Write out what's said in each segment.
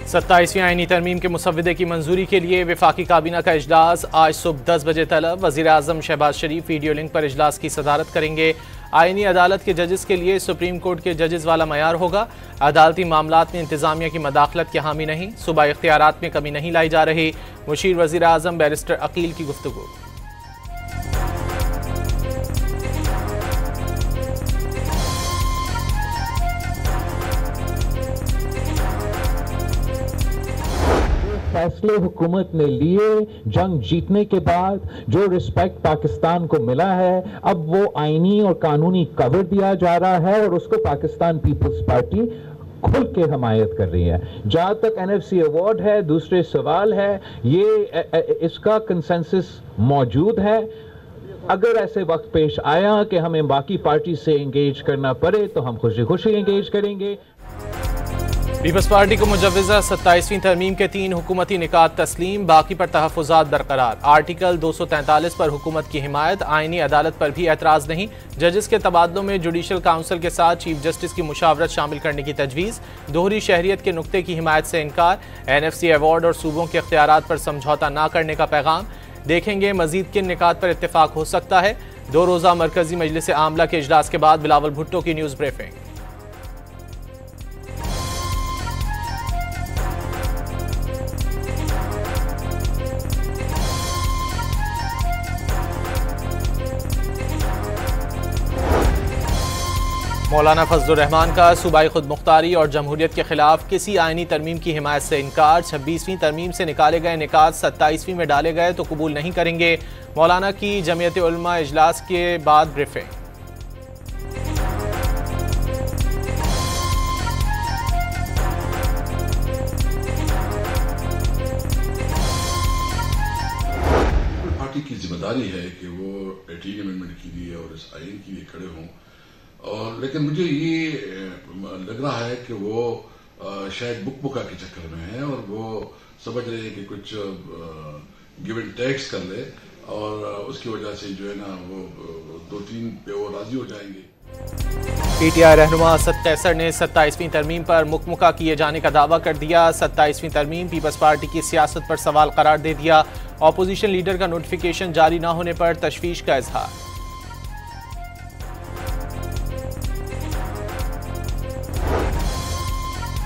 27वीं आईनी तरमीम के मुसव्वदे की मंजूरी के लिए वफाकी काबीना का इजलास आज सुबह 10 बजे तलब। वज़ीर आज़म शहबाज शरीफ वीडियो लिंक पर इजलास की सदारत करेंगे। आईनी अदालत के जजेस के लिए सुप्रीम कोर्ट के जजेस वाला मयार होगा। अदालती मामलात में इंतजामिया की मदाखलत के हामी नहीं, सूबाई इख्तियारात में कमी नहीं लाई जा रही। मुशीर वज़ीर आज़म बैरिस्टर अकील की गुफ्तगू। फैसले हुकूमत ने लिए जंग जीतने के बाद, जो रिस्पेक्ट पाकिस्तान को मिला है, अब वो आईनी और कानूनी कवर दिया जा रहा है और उसको पाकिस्तान पीपल्स पार्टी खुल के हमायत कर रही है। जहां तक एनएफसी अवार्ड है, दूसरे सवाल है, ये इसका कंसेंसस मौजूद है। अगर ऐसे वक्त पेश आया कि हमें बाकी पार्टी से एंगेज करना पड़े तो हम खुशी खुशी एंगेज करेंगे। पीपल्स पार्टी को मुजव्वज़ा 27वीं तरमीम के 3 हुकूमती निकात तस्लीम, बाकी पर तहफ़्फ़ुज़ात बरकरार। आर्टिकल 243 पर हुकूमत की हिमायत, आईनी अदालत पर भी एतराज़ नहीं। जजेस के तबादलों में जुडिशल काउंसिल के साथ चीफ जस्टिस की मुशावरत शामिल करने की तजवीज़। दोहरी शहरियत के नुक्ते की हिमायत से इनकार। एनएफसी अवार्ड और सूबों के इख्तियारात पर समझौता न करने का पैगाम। देखेंगे मजीद किन निकात पर इत्तेफाक हो सकता है। 2 रोज़ा मरकजी मजलिस आमला के इजलास के बाद बिलावल भुट्टो की न्यूज़ ब्रीफिंग। मौलाना फजलुर रहमान का सूबाई खुद मुख्तारी और जमहूरियत के खिलाफ किसी आईनी तरमीम की हिमायत से इनकार। 26वीं तरमीम से निकाले गए निकात 27वीं में डाले गए तो कबूल नहीं करेंगे। मौलाना की जमीयत उलमा इजलास के बाद ब्रीफिंग। पार्टी की जिम्मेदारी है कि वो 18 अमेंडमेंट के लिए और इस आइन के लिए खड़े हों, और लेकिन मुझे ये लग रहा है कि वो शायद बुकबुका के चक्कर में है और वो समझ रहे हैं कि कुछ गिव एंड टेक्स कर ले और उसकी वजह से जो है ना वो 2-3 पे वो राजी हो जाएंगे। पीटीआई रहनुमा असद कैसर ने 27वीं तरमीम पर मुकमुका किए जाने का दावा कर दिया। 27वीं तरमीम पीपल्स पार्टी की सियासत पर सवाल करार दे दिया। ऑपोजिशन लीडर का नोटिफिकेशन जारी न होने पर तशवीश का इजहार।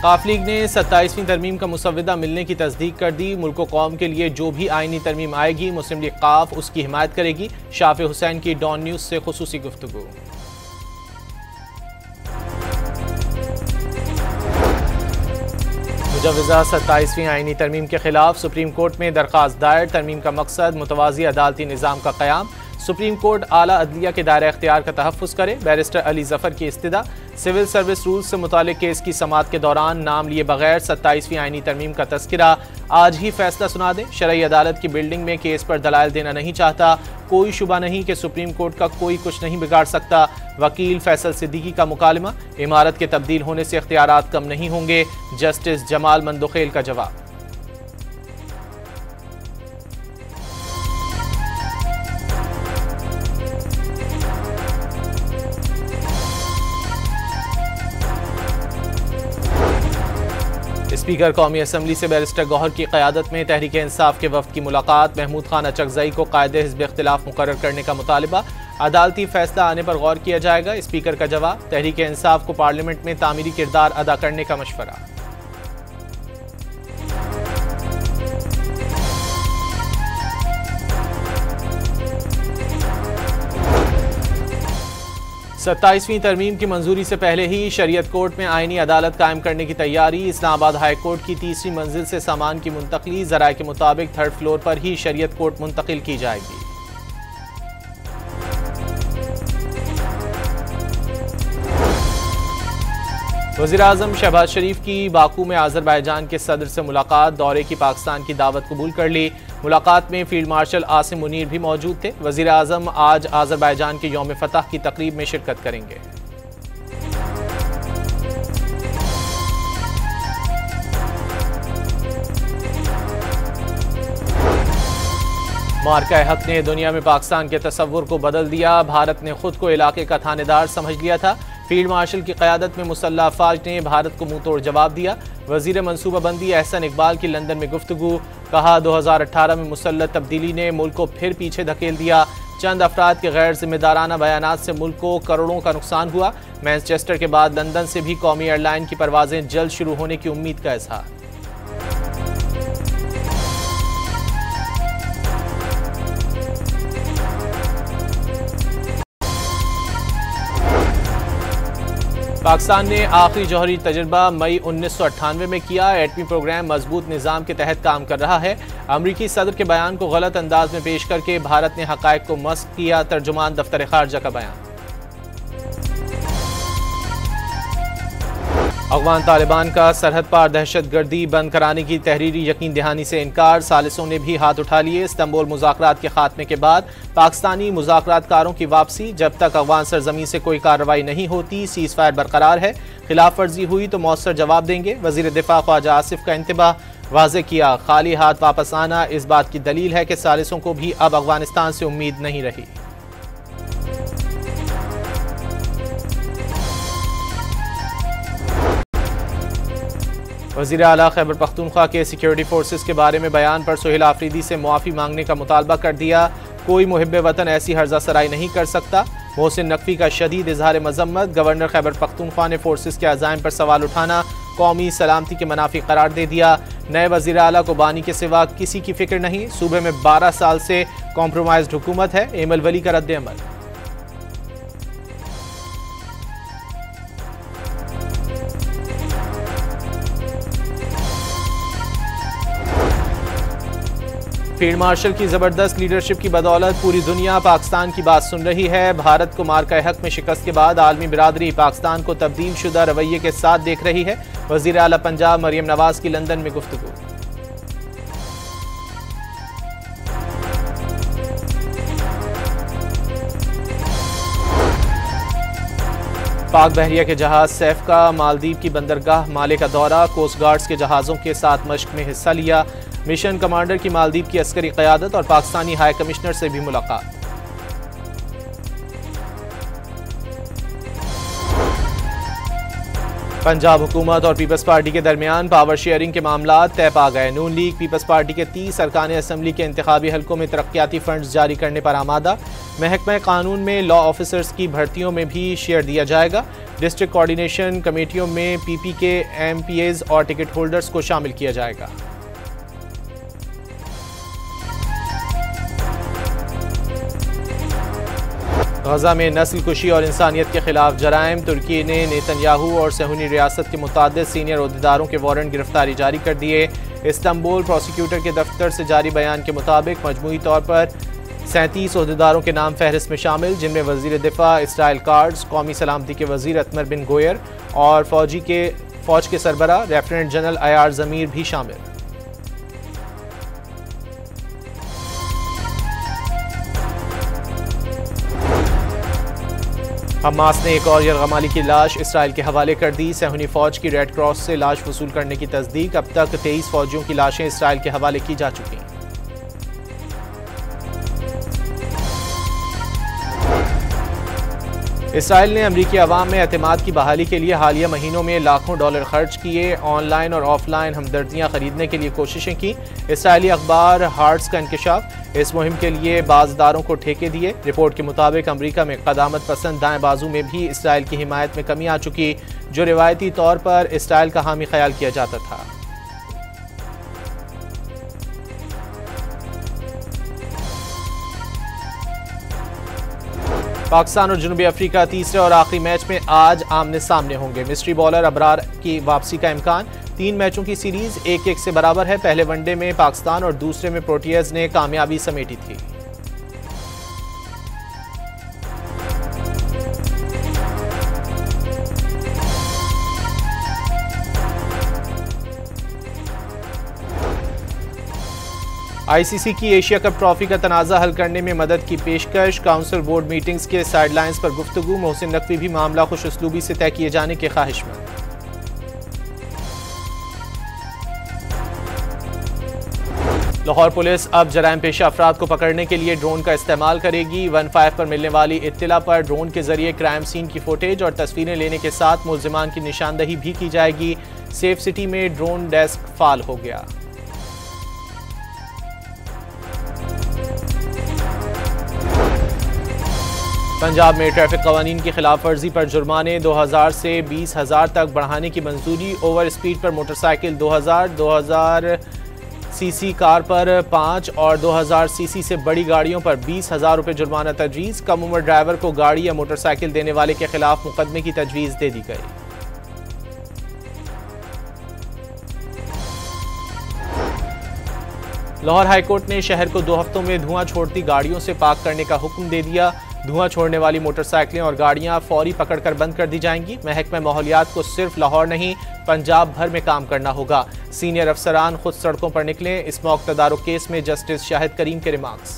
काफ लीग ने 27वीं तरमीम का मुसव्वदा मिलने की तस्दीक कर दी। मुल्क व कौम के लिए जो भी आईनी तरमीम आएगी मुस्लिम लीग काफ उसकी हिमायत करेगी। शाफी हुसैन की डॉन न्यूज से खुसूसी गुफ्तगू। मुजव्वज़ा 27वीं आईनी तरमीम के खिलाफ सुप्रीम कोर्ट में दरख्वास्त दायर। तरमीम का मकसद मुतवाज़ी अदालती निज़ाम का क़याम। सुप्रीम कोर्ट आला अदलिया के दायरा इख्तियार का तहफ़्फ़ुज़ करे। बैरिस्टर अली ज़फ़र की इस्तिदा। सिविल सर्विस रूल्स से मुतालिक केस की समाअत के दौरान नाम लिए बगैर 27वीं आईनी तरमीम का तज़किरा। आज ही फैसला सुना दें। शरई अदालत की बिल्डिंग में केस पर दलाइल देना नहीं चाहता। कोई शुबा नहीं कि सुप्रीम कोर्ट का कोई कुछ नहीं बिगाड़ सकता। वकील फैसल सिद्दीकी का मुकालमा। इमारत के तब्दील होने से इख्तियारात कम नहीं होंगे। जस्टिस जमाल मंदोखेल का जवाब। स्पीकर कौमी असम्बली से बैरिस्टर गौहर की क़यादत में तहरीक इंसाफ के वफ्द की मुलाकात। महमूद खान अचकज़ई को कायदे हिज़्ब इख्तिलाफ मुकर्रर करने का मुतालिबा। अदालती फैसला आने पर गौर किया जाएगा। स्पीकर का जवाब। तहरीक इंसाफ को पार्लियामेंट में तामीरी किरदार अदा करने का मशवरा। सत्ताईसवीं तरमीम की मंजूरी से पहले ही शरीयत कोर्ट में आईनी अदालत कायम करने की तैयारी। इस्लामाबाद हाई कोर्ट की तीसरी मंजिल से सामान की मुंतकली। ज़राए के मुताबिक 3rd फ्लोर पर ही शरीयत कोर्ट मुंतकिल की जाएगी। वज़ीर आज़म शहबाज शरीफ की बाकू में आज़रबाईजान के सदर से मुलाकात। दौरे की पाकिस्तान की दावत कबूल कर ली। मुलाकात में फील्ड मार्शल आसिम मुनीर भी मौजूद थे। वज़ीर आज़म आज आज़रबाईजान के यौम फतह की तकरीब में शिरकत करेंगे। मार्का हक ने दुनिया में पाकिस्तान के तस्वुर को बदल दिया। भारत ने खुद को इलाके का थानेदार समझ लिया था। फील्ड मार्शल की क़यादत में मुसल्लह अफ़वाज ने भारत को मुंह तोड़ जवाब दिया। वज़ीर मनसूबाबंदी एहसन इकबाल की लंदन में गुफ्तगू, कहा 2018 में मुसल्लह तब्दीली ने मुल्क को फिर पीछे धकेल दिया। चंद अफराद के गैर जिम्मेदाराना बयानात से मुल्क को करोड़ों का नुकसान हुआ। मैनचेस्टर के बाद लंदन से भी कौमी एयरलाइन की परवाजें जल्द शुरू होने की उम्मीद का इज़हार। पाकिस्तान ने आखिरी जौहरी तजर्बा मई 1998 में किया। एटमी प्रोग्राम मजबूत निज़ाम के तहत काम कर रहा है। अमरीकी सदर के बयान को गलत अंदाज में पेश करके भारत ने हक़ाइक़ को मस्क किया। तर्जुमान दफ्तर खारजा का बयान। अफगान तालिबान का सरहद पार दहशत गर्दी बंद कराने की तहरीरी यकीन दहानी से इनकार। सालिसों ने भी हाथ उठा लिए। इस्तांबुल मुज़ाकरात के खात्मे के बाद पाकिस्तानी मुज़ाकरातकारों की वापसी। जब तक अफगान सरजमीं से कोई कार्रवाई नहीं होती सीज़ फायर बरकरार है। खिलाफ वर्जी हुई तो मौसर जवाब देंगे। वज़ीर दिफा ख्वाजा आसिफ का इंतबाह वाज़े किया। खाली हाथ वापस आना इस बात की दलील है कि सालिसों को भी अब अफगानिस्तान से उम्मीद नहीं रही। वज़ीर आला खैबर पख्तूनख्वा के सिक्योरिटी फोर्सेस के बारे में बयान पर सुहेल आफरीदी से मुआफ़ी मांगने का मुतालबा कर दिया। कोई मुहिब्बे वतन ऐसी हर्जा सराई नहीं कर सकता। मोहसिन नकवी का शदीद इजहार मजम्मत। गवर्नर खैबर पख्तूनख्वा ने फोर्सेस के अज़ाइम पर सवाल उठाना कौमी सलामती के मुनाफी करार दे दिया। नए वज़ीर आला को बानी के सिवा किसी की फिक्र नहीं। सूबे में 12 साल से कॉम्प्रोमाइज्ड हुकूमत है। एमल वली का रद्द अमल। फील्ड मार्शल की जबरदस्त लीडरशिप की बदौलत पूरी दुनिया पाकिस्तान की बात सुन रही है। भारत को मार्का हक में शिकस्त के बाद आलमी बिरादरी पाकिस्तान को तब्दील शुदा रवैये के साथ देख रही है। वज़ीर आला पंजाब मरियम नवाज की लंदन में गुफ्तगू। पाक बहरिया के जहाज सैफ का मालदीव की बंदरगाह माले का दौरा। कोस्ट गार्ड्स के जहाज़ों के साथ मश्क में हिस्सा लिया। मिशन कमांडर की मालदीव की अस्करी क़यादत और पाकिस्तानी हाई कमिश्नर से भी मुलाकात। पंजाब हुकूमत और पीपल्स पार्टी के दरमियान पावर शेयरिंग के मामला तय पा गए। नून लीग पीपल्स पार्टी के 30 अरकान असम्बली के इंतखाबी हलकों में तरक्याती फंड्स जारी करने पर आमादा। महकमा कानून में लॉ ऑफिसर्स की भर्तियों में भी शेयर दिया जाएगा। डिस्ट्रिक्ट कोऑर्डिनेशन कमेटियों में पीपी के एमपीएज और टिकट होल्डर्स को शामिल किया जाएगा। गजा में नस्ल कुशी और इंसानियत के खिलाफ जराइम। तुर्की ने नेतन्याहू और सहूनी रियासत के मुतादिद सीनियर ओहदेदारों के वारंट गिरफ्तारी जारी कर दिए। इस्तांबुल प्रोसिक्यूटर के दफ्तर से जारी बयान के मुताबिक मजमूई तौर पर 37 ओहदेदारों के नाम फहरिस्त में शामिल, जिनमें वजीर दिफा इसराइल कार्ड्स, कौमी सलामती के वजीर अतमर बिन गोयर और फौज के सरबरा लेफ्टिनेंट जनरल अयार जमीर भी शामिल। हमास ने एक और यरगमाली की लाश इसराइल के हवाले कर दी। सहूनी फौज की रेड क्रॉस से लाश वसूल करने की तस्दीक। अब तक 23 फौजियों की लाशें इसराइल के हवाले की जा चुकी हैं। इसराइल ने अमरीकी अवाम में एतमाद की बहाली के लिए हालिया महीनों में लाखों डॉलर खर्च किए। ऑनलाइन और ऑफलाइन हमदर्दियां खरीदने के लिए कोशिशें की। इसराइली अखबार हार्ट्स का इंकशाफ। इस मुहिम के लिए बाज़दारों को ठेके दिए। रिपोर्ट के मुताबिक अमरीका में क़दामत पसंद दाएं बाजू में भी इसराइल की हिमायत में कमी आ चुकी, जो रिवायती तौर पर इसराइल का हामी ख्याल किया जाता था। पाकिस्तान और जनूबी अफ्रीका तीसरे और आखिरी मैच में आज आमने सामने होंगे। मिस्ट्री बॉलर अबरार की वापसी का इम्कान। 3 मैचों की सीरीज 1-1 से बराबर है। पहले वनडे में पाकिस्तान और दूसरे में प्रोटियर्स ने कामयाबी समेटी थी। आईसीसी की एशिया कप ट्रॉफी का तनाज़ा हल करने में मदद की पेशकश। काउंसिल बोर्ड मीटिंग्स के साइडलाइंस पर गुफ्तगू। मोहसिन नकवी भी मामला खुश उसलूबी से तय किए जाने के ख्वाहिशमंद। लाहौर पुलिस अब जराइम पेशा अफराद को पकड़ने के लिए ड्रोन का इस्तेमाल करेगी। 15 पर मिलने वाली इत्तिला पर ड्रोन के जरिए क्राइम सीन की फुटेज और तस्वीरें लेने के साथ मुल्जिमान की निशानदही भी की जाएगी। सेफ सिटी में ड्रोन डेस्क फाल हो गया। पंजाब में ट्रैफिक कवानीन की खिलाफ वर्जी पर जुर्माने 2000 से 20,000 तक बढ़ाने की मंजूरी। ओवर स्पीड पर मोटरसाइकिल 2000 सीसी कार पर 5 और 2000 सीसी से बड़ी गाड़ियों पर 20,000 रुपये जुर्माना तजवीज़। कम उम्र ड्राइवर को गाड़ी या मोटरसाइकिल देने वाले के खिलाफ मुकदमे की तजवीज़ दे दी गई। लाहौर हाईकोर्ट ने शहर को 2 हफ्तों में धुआं छोड़ती गाड़ियों से पाक करने का हुक्म दे दिया। धुआं छोड़ने वाली मोटरसाइकिलें और गाड़ियां फौरी पकड़कर बंद कर दी जाएंगी। महकमा माहौलियात को सिर्फ लाहौर नहीं पंजाब भर में काम करना होगा। सीनियर अफसरान खुद सड़कों पर निकलें। स्मोक तदारुक केस में जस्टिस शाहिद करीम के रिमार्क्स।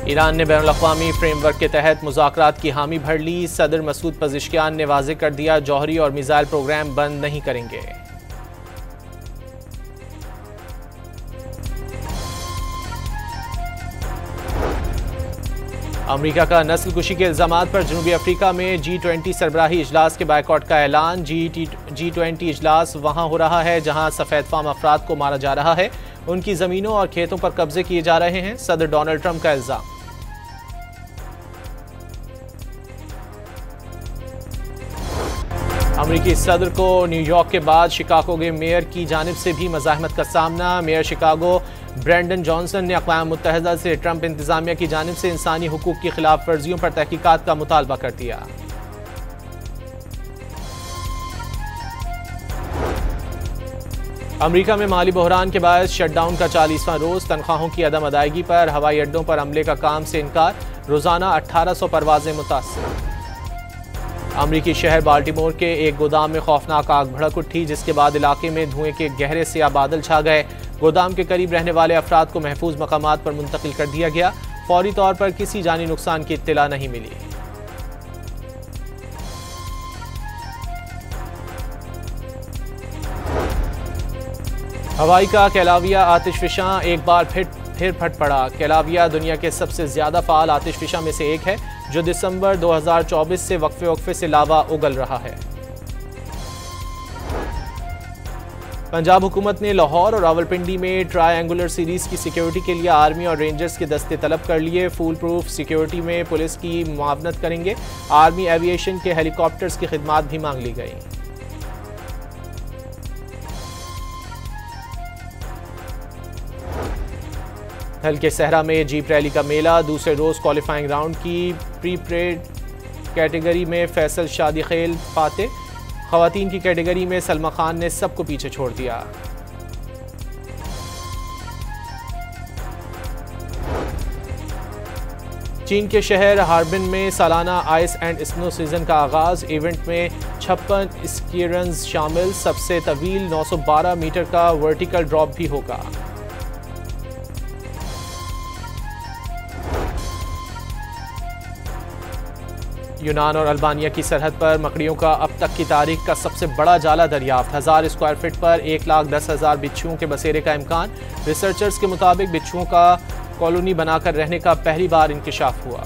ईरान ने बैनुल-अक़वामी फ्रेमवर्क के तहत मुज़ाकरात की हामी भर ली। सदर मसूद पज़िश्कियान ने वाज़ेह कर दिया जौहरी और मिसाइल प्रोग्राम बंद नहीं करेंगे। अमेरिका का नस्ल कुशी के इल्जामात पर जनूबी अफ्रीका में G20 सरबराही इजलास के बायकॉट का ऐलान। G20 इजलास वहां हो रहा है जहां सफेद फाम अफराद को मारा जा रहा है, उनकी जमीनों और खेतों पर कब्जे किए जा रहे हैं। सदर डोनाल्ड ट्रंप का इल्जाम। अमेरिकी सदर को न्यूयॉर्क के बाद शिकागो के मेयर की जानिब से भी मज़ाहमत का सामना। मेयर शिकागो ब्रेंडन जॉनसन ने अक़वाम मुत्तहिदा से ट्रंप इंतजामिया की जानिब से इंसानी हुकूक की खिलाफ वर्जियों पर तहकीकात का मुतालबा कर दिया। अमेरिका में माली बहरान के बाद शटडाउन का 40वां रोज। तनख्वाहों की अदम अदायगी पर हवाई अड्डों पर अमले का काम से इनकार। रोजाना 1800 परवाजें मुतासर। अमरीकी शहर बाल्टीमोर के एक गोदाम में खौफनाक आग भड़क उठी, जिसके बाद इलाके में धुएं के गहरे स्याह बादल छा गए। गोदाम के करीब रहने वाले अफराद को महफूज मकामात पर मुंतकिल कर दिया गया। फौरी तौर पर किसी जानी नुकसान की इत्तला नहीं मिली। हवाई का कैलाविया आतिशफिशां एक बार फिर फट पड़ा। कैलाविया दुनिया के सबसे ज्यादा फाल आतिशफिशां में से एक है, जो दिसंबर 2024 से वक्फे से लावा उगल रहा है। पंजाब हुकूमत ने लाहौर और रावलपिंडी में ट्रायंगुलर सीरीज की सिक्योरिटी के लिए आर्मी और रेंजर्स के दस्ते तलब कर लिए। फुल प्रूफ सिक्योरिटी में पुलिस की मुआवनत करेंगे। आर्मी एविएशन के हेलीकॉप्टर्स की खिदमात भी मांग ली गई। हल्के सहरा में जीप रैली का मेला। दूसरे रोज क्वालिफाइंग राउंड की प्री परेड कैटेगरी में फैसल शादी खेल फाते। खवातीन की कैटेगरी में सलमा खान ने सबको पीछे छोड़ दिया। चीन के शहर हार्बिन में सालाना आइस एंड स्नो सीजन का आगाज। इवेंट में 56 स्कीरन्स शामिल। सबसे तवील 912 मीटर का वर्टिकल ड्रॉप भी होगा। यूनान और अल्बानिया की सरहद पर मकड़ियों का अब तक की तारीख का सबसे बड़ा जाला दरियाफ्त। 1000 स्क्वायर फीट पर 1,10,000 बिच्छुओं के बसेरे का इम्कान। रिसर्चर्स के मुताबिक बिच्छुओं का कॉलोनी बनाकर रहने का पहली बार इंकिशाफ हुआ।